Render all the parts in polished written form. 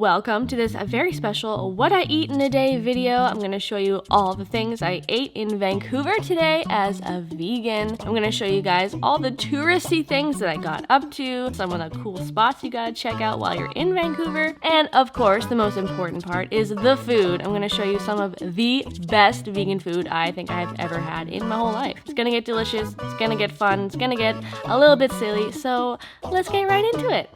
Welcome to this very special What I Eat in a Day video. I'm going to show you all the things I ate in Vancouver today as a vegan. I'm going to show you guys all the touristy things that I got up to, some of the cool spots you gotta check out while you're in Vancouver, and of course the most important part is the food. I'm going to show you some of the best vegan food I think I've ever had in my whole life. It's going to get delicious, it's going to get fun, it's going to get a little bit silly, so let's get right into it.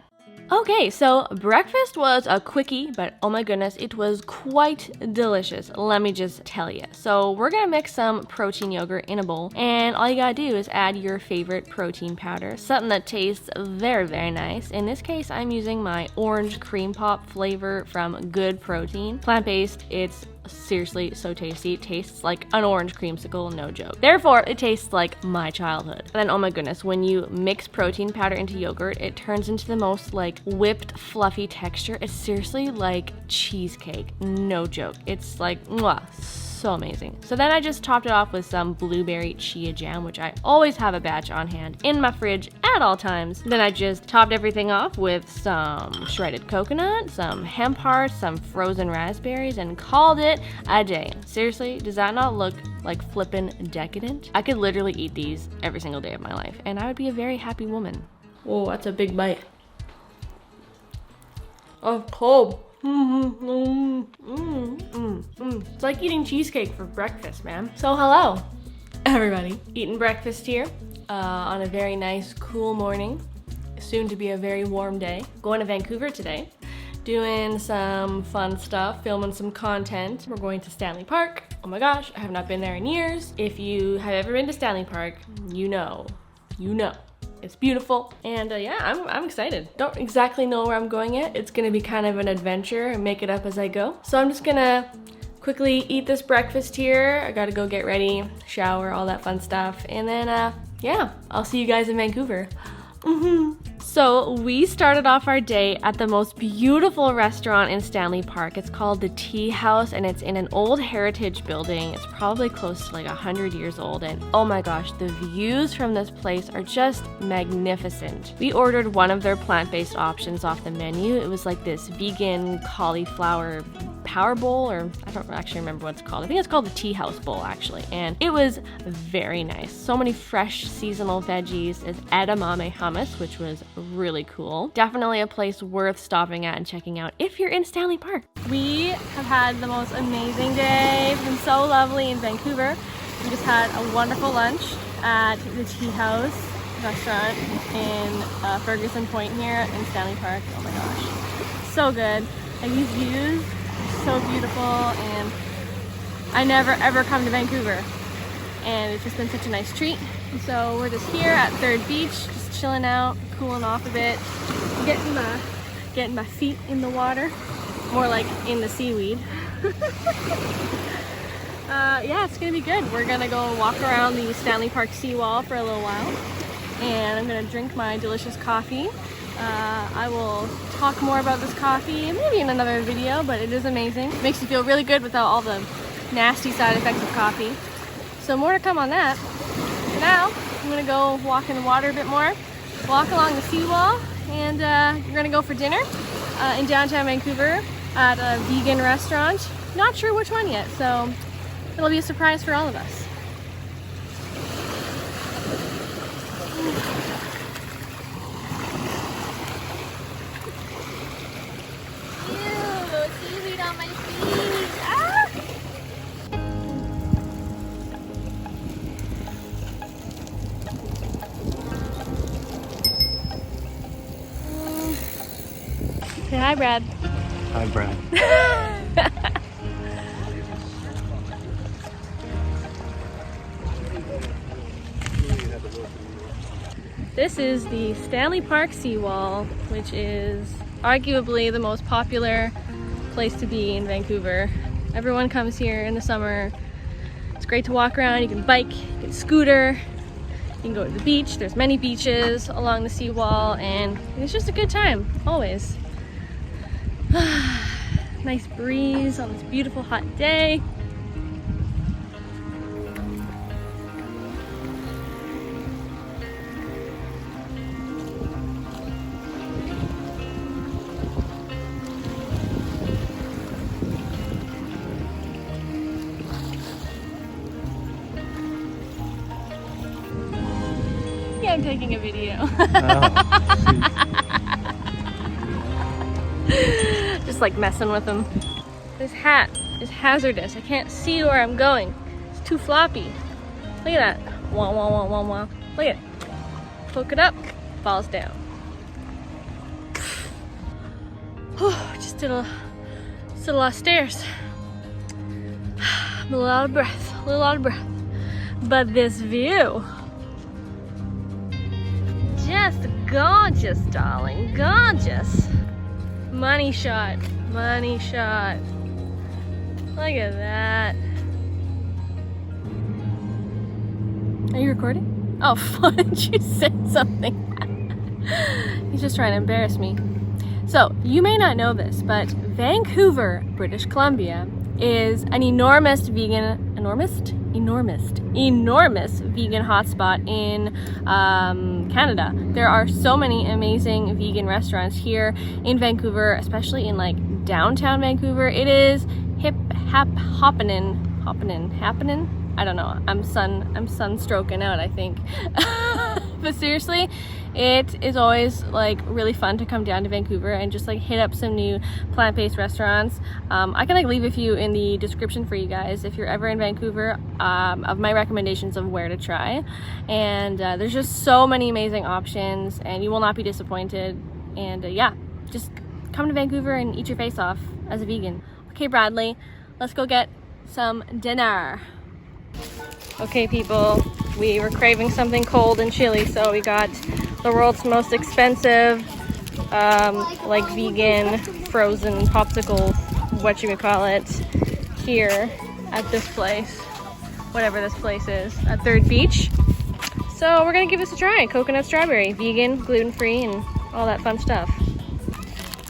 Okay, so breakfast was a quickie, but oh my goodness, it was quite delicious, let me just tell you. So we're gonna mix some protein yogurt in a bowl, and all you gotta do is add your favorite protein powder, something that tastes very, very nice. In this case, I'm using my orange cream pop flavor from Good Protein. Plant-based, it's seriously so tasty. It tastes like an orange creamsicle, no joke. Therefore, it tastes like my childhood. But then, oh my goodness, when you mix protein powder into yogurt, it turns into the most like whipped, fluffy texture. It's seriously like cheesecake, no joke. It's like, mwah, so amazing. So then I just topped it off with some blueberry chia jam, which I always have a batch on hand in my fridge at all times. Then I just topped everything off with some shredded coconut, some hemp hearts, some frozen raspberries, and called it a day. Seriously, does that not look like flippin' decadent? I could literally eat these every single day of my life, and I would be a very happy woman. Whoa, that's a big bite. Oh, cold. It's like eating cheesecake for breakfast, man. So hello, everybody. Eating breakfast here on a very nice, cool morning. Soon to be a very warm day. Going to Vancouver today. Doing some fun stuff, filming some content. We're going to Stanley Park. Oh my gosh, I have not been there in years. If you have ever been to Stanley Park, you know. It's beautiful, and yeah, I'm excited. Don't exactly know where I'm going yet. It's gonna be kind of an adventure and make it up as I go. So I'm just gonna quickly eat this breakfast here. I gotta go get ready, shower, all that fun stuff, and then yeah, I'll see you guys in Vancouver. So we started off our day at the most beautiful restaurant in Stanley Park. It's called the Teahouse, and it's in an old heritage building. It's probably close to like 100 years old, and oh my gosh, the views from this place are just magnificent. We ordered one of their plant-based options off the menu. It was like this vegan cauliflower power bowl, or I don't actually remember what it's called. I think it's called the Teahouse bowl actually, and it was very nice. So many fresh seasonal veggies. It's edamame hummus, which was really cool. Definitely a place worth stopping at and checking out if you're in Stanley Park. We have had the most amazing day. It's been so lovely in Vancouver. We just had a wonderful lunch at the Teahouse Restaurant in Ferguson Point here in Stanley Park. Oh my gosh, so good. Like these views, so beautiful, and I never ever come to Vancouver, and it's just been such a nice treat. And so we're just here at Third Beach, just chilling out, cooling off a bit, getting my feet in the water, more like in the seaweed. Yeah, it's gonna be good. We're gonna go walk around the Stanley Park seawall for a little while, and I'm gonna drink my delicious coffee. I will talk more about this coffee maybe in another video, but it is amazing. It makes you feel really good without all the nasty side effects of coffee. So more to come on that. For now, I'm gonna go walk in the water a bit more, walk along the seawall, and we're gonna go for dinner in downtown Vancouver at a vegan restaurant. Not sure which one yet, so it'll be a surprise for all of us. Seaweed on my feet. Ah! Say hi, Brad. Hi, Brad. This is the Stanley Park seawall, which is arguably the most popular place to be in Vancouver. Everyone comes here in the summer. It's great to walk around. You can bike, you can scooter, you can go to the beach. There's many beaches along the seawall, and it's just a good time, always. Nice breeze on this beautiful hot day. I'm taking a video. Just like messing with him. This hat is hazardous. I can't see where I'm going. It's too floppy. Look at that. Wah, wah, wah, wah, wah. Look at it. Hook it up, falls down. Just did a lot of stairs. I'm a little out of breath, But this view, just gorgeous, darling, gorgeous. Money shot. Look at that. Are you recording? Oh, fudge, you said something. He's just trying to embarrass me. So, you may not know this, but Vancouver, British Columbia is an enormous vegan hotspot in Canada. There are so many amazing vegan restaurants here in Vancouver, especially in like downtown Vancouver. It is happening. I don't know. I'm sunstroking out, I think. But seriously, it is always like really fun to come down to Vancouver and just like hit up some new plant-based restaurants. I can like leave a few in the description for you guys if you're ever in Vancouver, of my recommendations of where to try. And there's just so many amazing options and you will not be disappointed. And yeah, just come to Vancouver and eat your face off as a vegan. Okay, Bradley, let's go get some dinner. Okay, people, we were craving something cold and chilly, so we got the world's most expensive, like vegan frozen popsicle, what you would call it, here at this place, whatever this place is, at Third Beach. So we're gonna give this a try. Coconut strawberry, vegan, gluten-free, and all that fun stuff.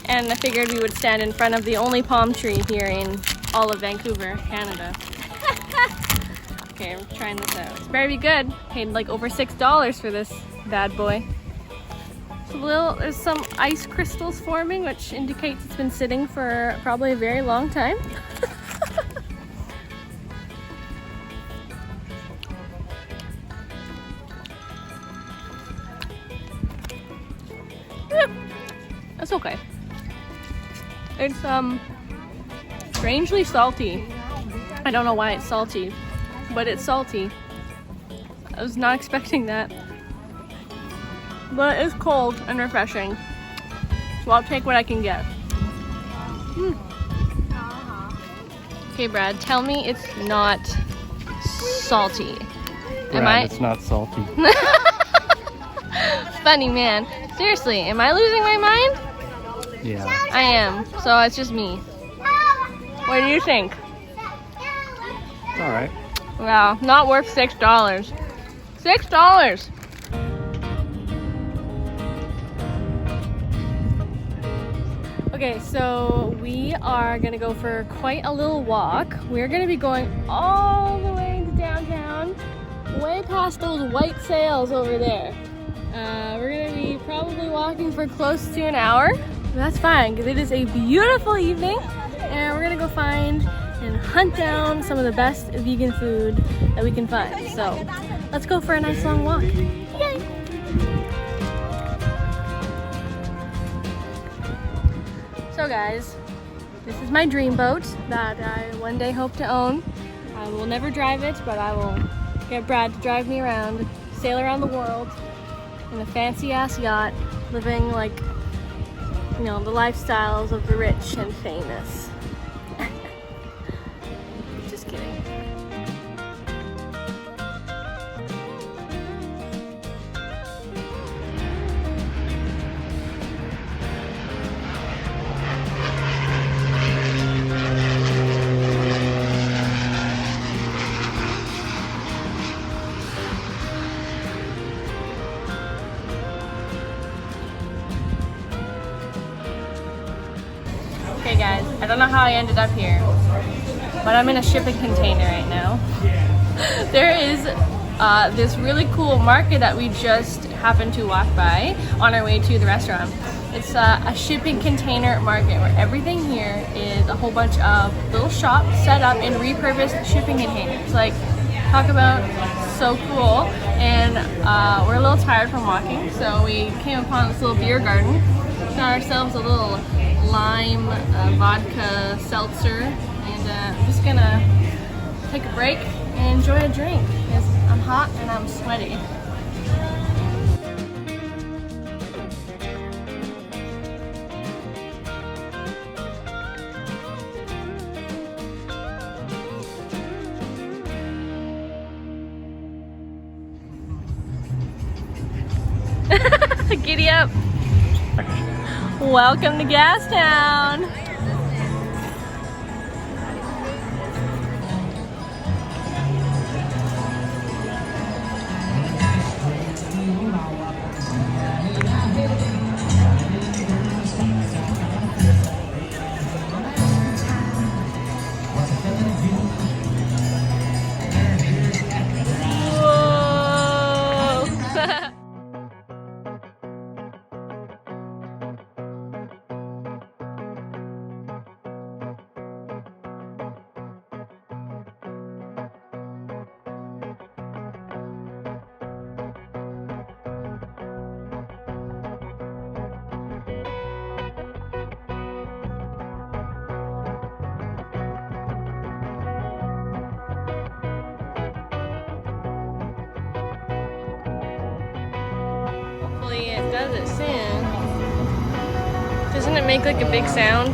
And I figured we would stand in front of the only palm tree here in all of Vancouver, Canada. Okay, I'm trying this out. It's better be good. Paid like over $6 for this bad boy. There's some ice crystals forming, which indicates it's been sitting for probably a very long time. Yeah, that's okay. It's strangely salty. I don't know why it's salty, but it's salty. I was not expecting that. But it's cold and refreshing. So I'll take what I can get. Okay, Brad, tell me it's not salty. Brad, it's not salty. Funny man. Seriously, am I losing my mind? Yeah. I am. So it's just me. What do you think? It's alright. Wow, not worth $6. $6! Okay, so we are gonna go for quite a little walk. We're gonna be going all the way to downtown, way past those white sails over there. We're gonna be probably walking for close to an hour. But that's fine, because it is a beautiful evening, and we're gonna go find and hunt down some of the best vegan food that we can find. So let's go for a nice long walk. Yay! So guys, this is my dream boat that I one day hope to own. I will never drive it, but I will get Brad to drive me around, sail around the world in a fancy ass yacht, living like, you know, the lifestyles of the rich and famous. Just kidding. Okay guys, I don't know how I ended up here, but I'm in a shipping container right now. There is this really cool market that we just happened to walk by on our way to the restaurant. It's a shipping container market where everything here is a whole bunch of little shops set up in repurposed shipping containers. Like, Talk about so cool. And we're a little tired from walking, so we came upon this little beer garden. Got ourselves a little lime vodka seltzer, and I'm just gonna take a break and enjoy a drink because I'm hot and I'm sweaty. Giddy up! Welcome to Gastown! Hopefully it does it soon. Doesn't it make like a big sound?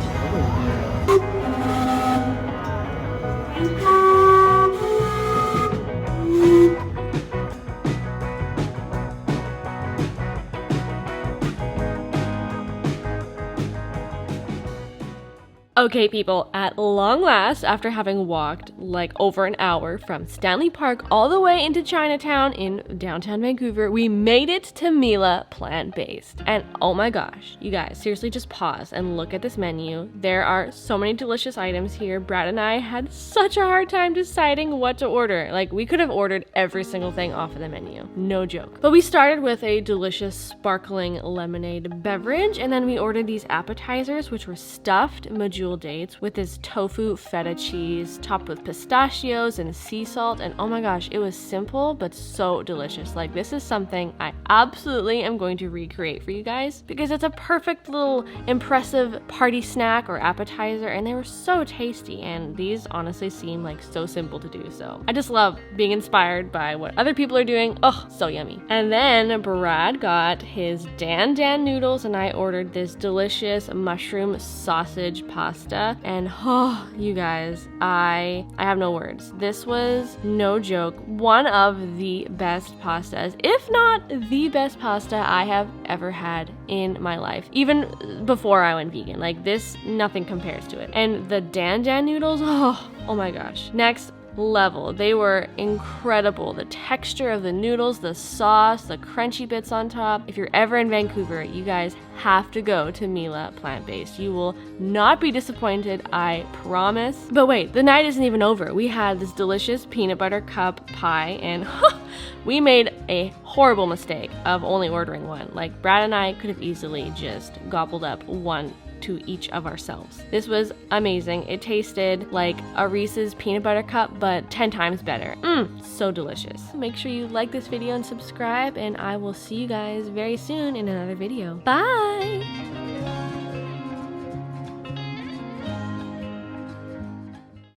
Okay people, at long last, after having walked like over an hour from Stanley Park all the way into Chinatown in downtown Vancouver, we made it to Mila Plant-Based. And oh my gosh, you guys, seriously just pause and look at this menu. There are so many delicious items here. Brad and I had such a hard time deciding what to order. Like, we could have ordered every single thing off of the menu, no joke. But we started with a delicious sparkling lemonade beverage, and then we ordered these appetizers, which were stuffed medjool dates with this tofu feta cheese topped with pistachios and sea salt, and oh my gosh, it was simple but so delicious. Like, this is something I absolutely am going to recreate for you guys because it's a perfect little impressive party snack or appetizer, and they were so tasty, and these honestly seem like so simple to do. So I just love being inspired by what other people are doing. Oh, so yummy. And then Brad got his Dan noodles, and I ordered this delicious mushroom sausage pasta. And oh, you guys, I have no words. This was, no joke, one of the best pastas, if not the best pasta I have ever had in my life, even before I went vegan. Like, this, nothing compares to it. And the Dan noodles, oh my gosh, next level. They were incredible. The texture of the noodles, the sauce, the crunchy bits on top. If you're ever in Vancouver, you guys have to go to Mila Plant-Based. You will not be disappointed, I promise. But wait, the night isn't even over. We had this delicious peanut butter cup pie, and we made a horrible mistake of only ordering one. Like, Brad and I could have easily just gobbled up one to each of ourselves. This was amazing. It tasted like a Reese's peanut butter cup, but 10 times better. So delicious. Make sure you like this video and subscribe, and I will see you guys very soon in another video. Bye!